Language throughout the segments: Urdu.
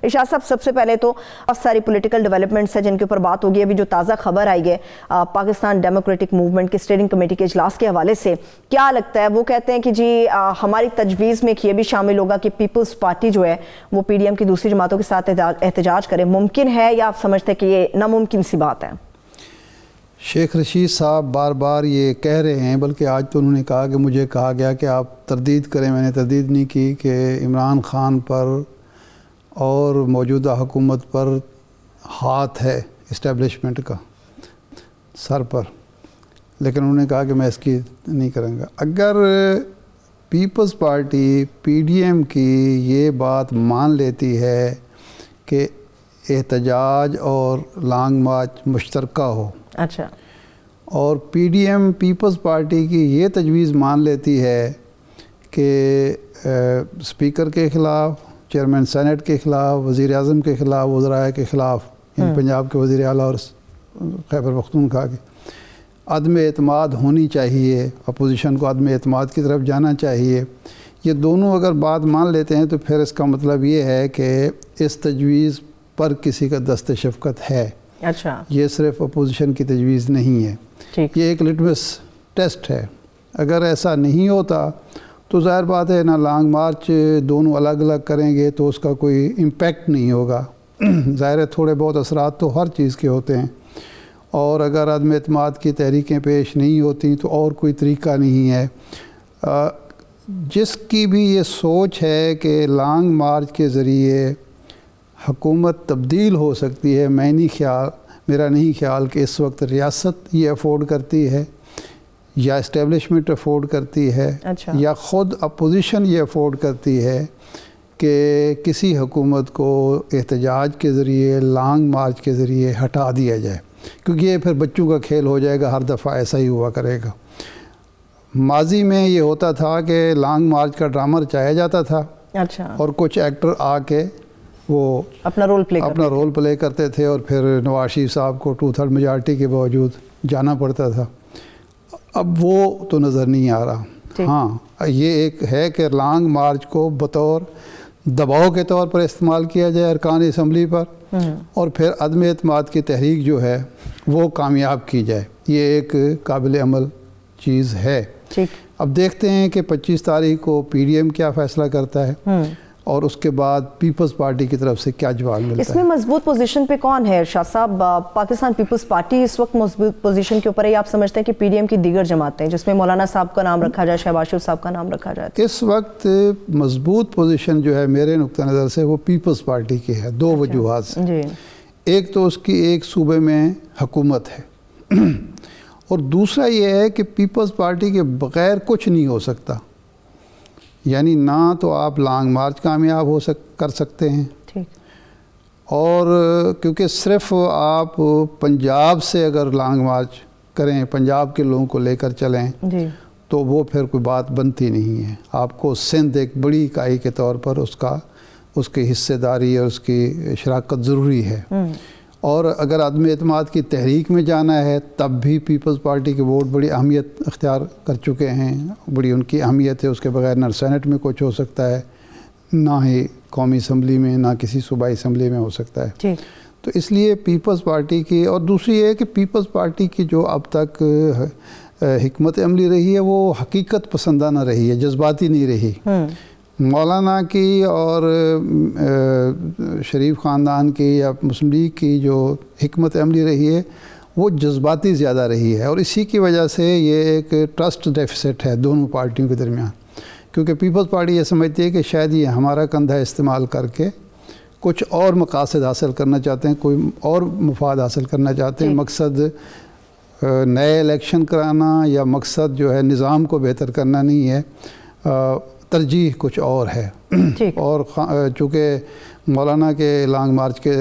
ارشاد صاحب، سب سے پہلے تو بہت ساری پولیٹیکل ڈیولپمنٹس ہیں جن کے اوپر بات ہوگی. ابھی جو تازہ خبر آئی ہے پاکستان ڈیموکریٹک موومنٹ کی اسٹیئرنگ کمیٹی کے اجلاس کے حوالے سے، کیا لگتا ہے؟ وہ کہتے ہیں کہ جی ہماری تجویز میں یہ بھی شامل ہوگا کہ پیپلز پارٹی جو ہے وہ پی ڈی ایم کی دوسری جماعتوں کے ساتھ احتجاج کرے. ممکن ہے یا آپ سمجھتے ہیں کہ یہ ناممکن سی بات ہے؟ شیخ رشید صاحب بار بار یہ کہہ رہے ہیں، بلکہ آج تو انہوں نے کہا کہ مجھے کہا گیا کہ آپ تردید کریں. میں نے تردید نہیں کی کہ عمران خان پر اور موجودہ حکومت پر ہاتھ ہے اسٹیبلشمنٹ کا سر پر، لیکن انہوں نے کہا کہ میں اس کی نہیں کروں گا. اگر Peoples Party P D M کی یہ بات مان لیتی ہے کہ احتجاج اور لانگ مارچ مشترکہ ہو، اچھا، اور P D M Peoples Party کی یہ تجویز مان لیتی ہے کہ اسپیکر کے خلاف، چیئرمین سینٹ کے خلاف، وزیر اعظم کے خلاف، وزراء کے خلاف، پنجاب کے وزیر اعلیٰ اور خیبر پختونخوا کے عدم اعتماد ہونی چاہیے، اپوزیشن کو عدم اعتماد کی طرف جانا چاہیے، یہ دونوں اگر بات مان لیتے ہیں تو پھر اس کا مطلب یہ ہے کہ اس تجویز پر کسی کا دست شفقت ہے. اچھا، یہ صرف اپوزیشن کی تجویز نہیں ہے. یہ ایک لٹمس ٹیسٹ ہے. اگر ایسا نہیں ہوتا تو ظاہر بات ہے نہ لانگ مارچ دونوں الگ الگ کریں گے تو اس کا کوئی امپیکٹ نہیں ہوگا. ظاہر ہے تھوڑے بہت اثرات تو ہر چیز کے ہوتے ہیں، اور اگر عدم اعتماد کی تحریکیں پیش نہیں ہوتی تو اور کوئی طریقہ نہیں ہے. جس کی بھی یہ سوچ ہے کہ لانگ مارچ کے ذریعے حکومت تبدیل ہو سکتی ہے، میرا نہیں خیال کہ اس وقت ریاست یہ افورڈ کرتی ہے یا اسٹیبلشمنٹ افورڈ کرتی ہے یا خود اپوزیشن یہ افورڈ کرتی ہے کہ کسی حکومت کو احتجاج کے ذریعے، لانگ مارچ کے ذریعے ہٹا دیا جائے، کیونکہ یہ پھر بچوں کا کھیل ہو جائے گا. ہر دفعہ ایسا ہی ہوا کرے گا. ماضی میں یہ ہوتا تھا کہ لانگ مارچ کا ڈرامہ رچایا جاتا تھا، اور کچھ ایکٹر آ کے وہ اپنا رول پلے کرتے تھے، اور پھر نواز شریف صاحب کو 2/3 میجارٹی کے باوجود جانا پڑتا تھا. اب وہ تو نظر نہیں آ رہا. ہاں، یہ ایک ہے کہ لانگ مارچ کو بطور دباؤ کے طور پر استعمال کیا جائے ارکان اسمبلی پر، اور پھر عدم اعتماد کی تحریک جو ہے وہ کامیاب کی جائے. یہ ایک قابل عمل چیز ہے. اب دیکھتے ہیں کہ 25 تاریخ کو پی ڈی ایم کیا فیصلہ کرتا ہے، اور اس کے بعد پیپلز پارٹی کی طرف سے کیا جواب ملتا ہے. اس میں مضبوط پوزیشن پہ کون ہے ارشاد صاحب؟ پاکستان پیپلز پارٹی اس وقت مضبوط پوزیشن کے اوپر ہے، یا آپ سمجھتے ہیں کہ پی ڈی ایم کی دیگر جماعتیں جس میں مولانا صاحب کا نام رکھا جائے، شہباز شریف صاحب کا نام رکھا جائے؟ اس وقت مضبوط پوزیشن جو ہے میرے نقطہ نظر سے وہ پیپلز پارٹی کی ہے، دو وجوہات سے. ایک تو اس کی ایک صوبے میں حکومت ہے، اور دوسرا یہ ہے کہ پیپلز پارٹی کے بغیر کچھ نہیں ہو سکتا. یعنی نہ تو آپ لانگ مارچ کامیاب کر سکتے ہیں، اور کیونکہ صرف آپ پنجاب سے اگر لانگ مارچ کریں، پنجاب کے لوگوں کو لے کر چلیں، تو وہ پھر کوئی بات بنتی نہیں ہے. آپ کو سندھ ایک بڑی اکائی کے طور پر اس کی حصے داری اور اس کی شراکت ضروری ہے. اور اگر عدم اعتماد کی تحریک میں جانا ہے تب بھی پیپلز پارٹی کے ووٹ بڑی اہمیت اختیار کر چکے ہیں، بڑی ان کی اہمیت ہے. اس کے بغیر نہ سینٹ میں کچھ ہو سکتا ہے، نہ ہی قومی اسمبلی میں، نہ کسی صوبائی اسمبلی میں ہو سکتا ہے. تو اس لیے پیپلز پارٹی کی، اور دوسری یہ ہے کہ پیپلز پارٹی کی جو اب تک حکمت عملی رہی ہے وہ حقیقت پسندانہ رہی ہے، جذباتی نہیں رہی. مولانا کی اور شریف خاندان کی یا مسلم لیگ کی جو حکمت عملی رہی ہے وہ جذباتی زیادہ رہی ہے، اور اسی کی وجہ سے یہ ایک ٹرسٹ ڈیفیسٹ ہے دونوں پارٹیوں کے درمیان. کیونکہ پیپلز پارٹی یہ سمجھتی ہے کہ شاید یہ ہمارا کندھا استعمال کر کے کچھ اور مقاصد حاصل کرنا چاہتے ہیں، کوئی اور مفاد حاصل کرنا چاہتے ہیں. مقصد نئے الیکشن کرانا یا مقصد جو ہے نظام کو بہتر کرنا نہیں ہے، ترجیح کچھ اور ہے. اور چونکہ مولانا کے لانگ مارچ کے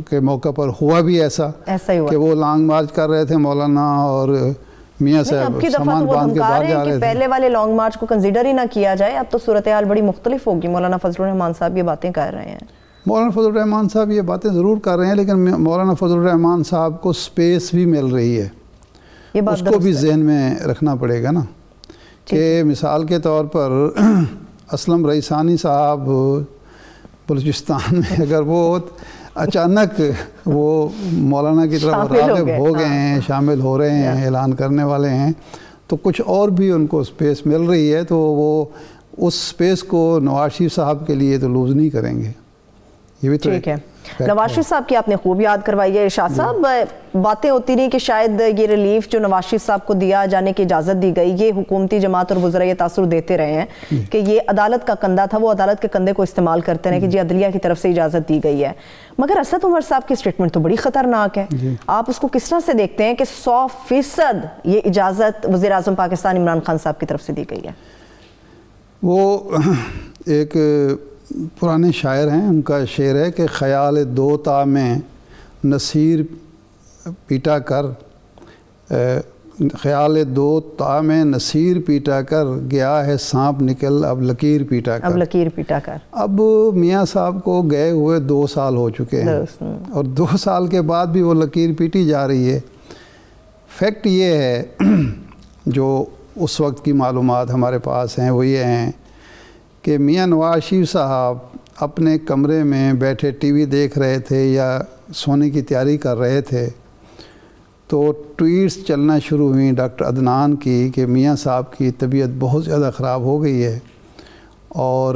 کے موقع پر ہوا بھی ایسا کہ وہ لانگ مارچ کر رہے تھے مولانا، اور میاں صاحب سامان باندھ کے باہر جا رہے تھے. پہلے والے لانگ مارچ کو کنسیڈر ہی نہ کیا جائے، اب تو صورتحال بڑی مختلف ہوگی. مولانا فضل الرحمان صاحب یہ باتیں کہہ رہے ہیں. مولانا فضل الرحمان صاحب یہ باتیں ضرور کر رہے ہیں، لیکن مولانا فضل الرحمان صاحب کو سپیس بھی مل رہی ہے. اس کو بھی ذہن میں رکھنا پڑے گا نا، کہ مثال کے طور پر اسلم رئیسانی صاحب بلوچستان میں اگر وہ اچانک وہ مولانا کی طرف راغب ہو گئے ہیں، شامل ہو رہے ہیں، اعلان کرنے والے ہیں، تو کچھ اور بھی ان کو سپیس مل رہی ہے، تو وہ اس سپیس کو نواز شریف صاحب کے لیے تو لوز نہیں کریں گے. یہ بھی تو ٹھیک ہے. نواز شریف صاحب کی آپ نے خوب یاد کروائی ہے. ارشاد صاحب، باتیں ہوتی رہی کہ شاید یہ ریلیف جو نواز شریف صاحب کو دیا جانے کی اجازت دی گئی، یہ حکومتی جماعت اور وزراء یہ تاثر دیتے رہے ہیں کہ یہ عدالت کا کندھا تھا، وہ عدالت کے کندھے کو استعمال کرتے رہے کہ جی عدلیہ کی طرف سے اجازت دی گئی ہے. مگر اسد عمر صاحب کی اسٹیٹمنٹ تو بڑی خطرناک ہے. آپ اس کو کس طرح سے دیکھتے ہیں کہ 100% یہ اجازت وزیر اعظم پاکستان عمران خان صاحب کی طرف سے دی گئی ہے؟ وہ ایک پرانے شاعر ہیں، ان کا شعر ہے کہ خیال دو تا میں نصیر پیٹا کر، خیال دو تا میں نصیر پیٹا کر، گیا ہے سانپ نکل اب لکیر پیٹا کر. اب لکیر پیٹا کر. اب میاں صاحب کو گئے ہوئے 2 سال ہو چکے ہیں، اور 2 سال کے بعد بھی وہ لکیر پیٹی جا رہی ہے. فیکٹ یہ ہے، جو اس وقت کی معلومات ہمارے پاس ہیں وہ یہ ہیں کہ میاں نواز شریف صاحب اپنے کمرے میں بیٹھے ٹی وی دیکھ رہے تھے یا سونے کی تیاری کر رہے تھے، تو ٹویٹس چلنا شروع ہوئیں ڈاکٹر عدنان کی کہ میاں صاحب کی طبیعت بہت زیادہ خراب ہو گئی ہے اور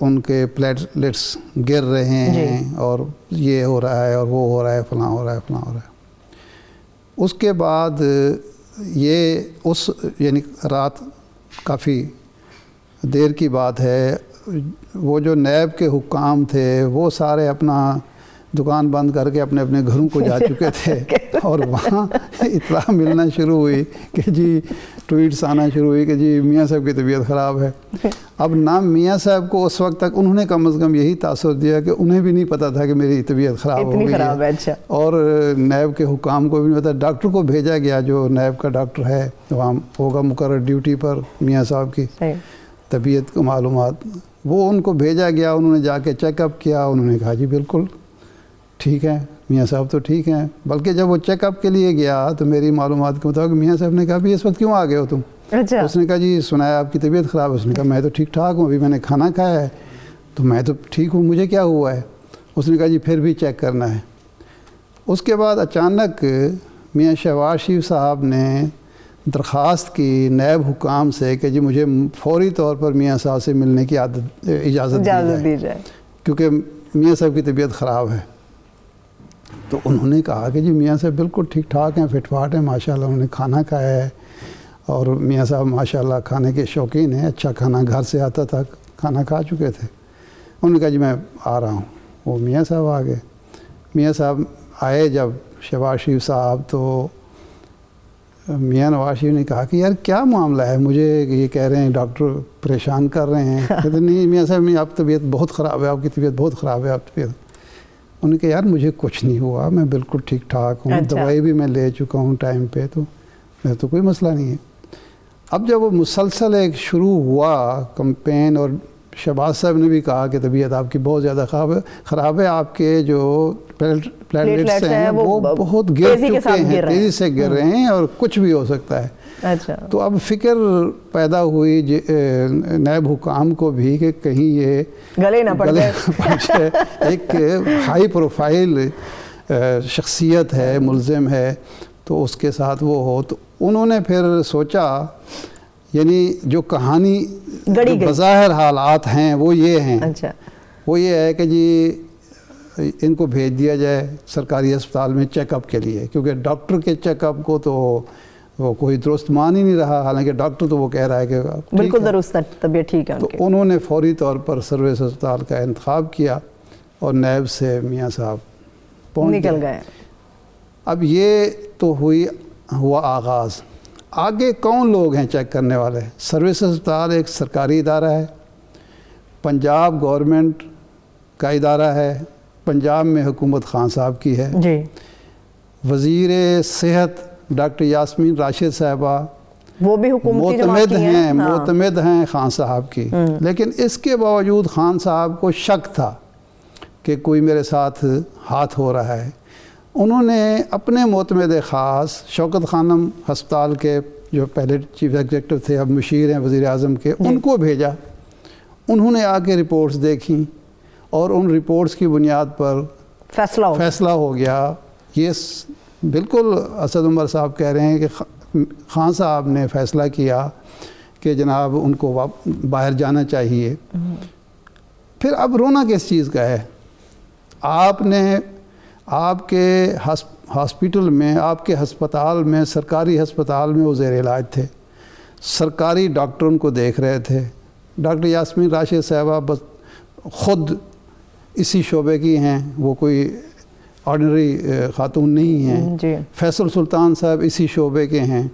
ان کے پلیٹلیٹس گر رہے ہیں اور یہ ہو رہا ہے اور وہ ہو رہا ہے، فلاں ہو رہا ہے، فلاں ہو رہا ہے. اس کے بعد یہ یعنی رات کافی دیر کی بات ہے، وہ جو نیب کے حکام تھے وہ سارے اپنا دکان بند کر کے اپنے اپنے گھروں کو جا چکے تھے، اور وہاں اطلاع ملنا شروع ہوئی کہ جی ٹویٹس آنا شروع ہوئی کہ جی میاں صاحب کی طبیعت خراب ہے. اب نام میاں صاحب کو اس وقت تک انہوں نے کم از کم یہی تاثر دیا کہ انہیں بھی نہیں پتا تھا کہ میری طبیعت خراب ہو گئی ہے. اچھا. اور نیب کے حکام کو بھی نہیں پتا. ڈاکٹر کو بھیجا گیا جو نیب کا ڈاکٹر ہے، وہاں ہوگا مقرر ڈیوٹی پر میاں صاحب کی طبیعت کو معلومات، وہ ان کو بھیجا گیا. انہوں نے جا کے چیک اپ کیا، انہوں نے کہا جی بالکل ٹھیک ہے، میاں صاحب تو ٹھیک ہیں. بلکہ جب وہ چیک اپ کے لیے گیا تو میری معلومات کے مطابق میاں صاحب نے کہا بھی اس وقت کیوں آ گئے ہو تم؟ اچھا. اس نے کہا جی سنا ہے آپ کی طبیعت خراب ہے. اس نے کہا میں تو ٹھیک ٹھاک ہوں، ابھی میں نے کھانا کھایا ہے تو میں تو ٹھیک ہوں، مجھے کیا ہوا ہے؟ اس نے کہا جی پھر بھی چیک کرنا ہے. اس کے بعد اچانک میاں شہباز شریف صاحب نے درخواست کی نیب حکام سے کہ جی مجھے فوری طور پر میاں صاحب سے ملنے کی اجازت دی جائے کیونکہ میاں صاحب کی طبیعت خراب ہے. تو انہوں نے کہا کہ جی میاں صاحب بالکل ٹھیک ٹھاک ہیں، فٹ فاٹ ہیں، ماشاءاللہ انہوں نے کھانا کھایا ہے، اور میاں صاحب ماشاءاللہ کھانے کے شوقین ہیں، اچھا کھانا گھر سے آتا تھا، کھانا کھا چکے تھے. انہوں نے کہا جی میں آ رہا ہوں. وہ میاں صاحب آ گئے. میاں صاحب آئے جب شہباز شریف صاحب، تو میاں نواز شریف نے کہا کہ یار کیا معاملہ ہے، مجھے یہ کہہ رہے ہیں ڈاکٹر پریشان کر رہے ہیں. کہتے نہیں میاں صاحب آپ کی طبیعت بہت خراب ہے، آپ کی طبیعت بہت خراب ہے، آپ کی طبیعت. انہوں نے کہا یار مجھے کچھ نہیں ہوا، میں بالکل ٹھیک ٹھاک ہوں، دوائی بھی میں لے چکا ہوں ٹائم پہ، تو میرا تو کوئی مسئلہ نہیں ہے. اب جب وہ مسلسل ایک شروع ہوا کمپین، اور شہباز صاحب نے بھی کہا کہ طبیعت آپ کی بہت زیادہ خراب ہے، آپ کے جو پلیٹلیٹس ہیں وہ بہت گر چکے ہیں، تیزی سے گر رہے ہیں اور کچھ بھی ہو سکتا ہے. اچھا. تو اب فکر پیدا ہوئی نیب حکام کو بھی کہ کہیں یہ گلے نہ پڑ جائے. ایک ہائی پروفائل شخصیت ہے، ملزم ہے، تو اس کے ساتھ وہ ہو. تو انہوں نے پھر سوچا، یعنی جو کہانی بظاہر حالات ہیں وہ یہ ہیں. اچھا. وہ یہ ہے کہ جی ان کو بھیج دیا جائے سرکاری اسپتال میں چیک اپ کے لیے، کیونکہ ڈاکٹر کے چیک اپ کو تو وہ کوئی درست مان ہی نہیں رہا، حالانکہ ڈاکٹر تو وہ کہہ رہا ہے کہ بالکل درست طبیعت ٹھیک ہے. تو انہوں نے فوری طور پر سروس اسپتال کا انتخاب کیا اور نیب سے میاں صاحب نکل گئے. اب یہ تو ہوا آغاز. آگے کون لوگ ہیں چیک کرنے والے؟ سروس اسپتال ایک سرکاری ادارہ ہے، پنجاب گورنمنٹ کا ادارہ ہے، پنجاب میں حکومت خان صاحب کی ہے. جی. وزیر صحت ڈاکٹر یاسمین راشد صاحبہ وہ بھی حکومتی معتمد ہیں، معتمد ہیں خان صاحب کی. لیکن اس کے باوجود خان صاحب کو شک تھا کہ کوئی میرے ساتھ ہاتھ ہو رہا ہے. انہوں نے اپنے معتمد خاص شوکت خانم ہسپتال کے جو پہلے چیف ایگزیکٹو تھے، اب مشیر ہیں وزیر اعظم کے، ان کو بھیجا. انہوں نے آ کے رپورٹس دیکھیں اور ان رپورٹس کی بنیاد پر فیصلہ ہو گیا. یہ بالکل اسد عمر صاحب کہہ رہے ہیں کہ خان صاحب نے فیصلہ کیا کہ جناب ان کو باہر جانا چاہیے. پھر اب رونا کس چیز کا ہے؟ آپ نے آپ کے ہاسپٹل میں، آپ کے ہسپتال میں، سرکاری ہسپتال میں وہ زیر علاج تھے، سرکاری ڈاکٹر ان کو دیکھ رہے تھے. ڈاکٹر یاسمین راشد صاحبہ بس خود اسی شعبے کی ہیں، وہ کوئی آرڈنری خاتون نہیں ہیں. فیصل سلطان صاحب اسی شعبے کے ہیں.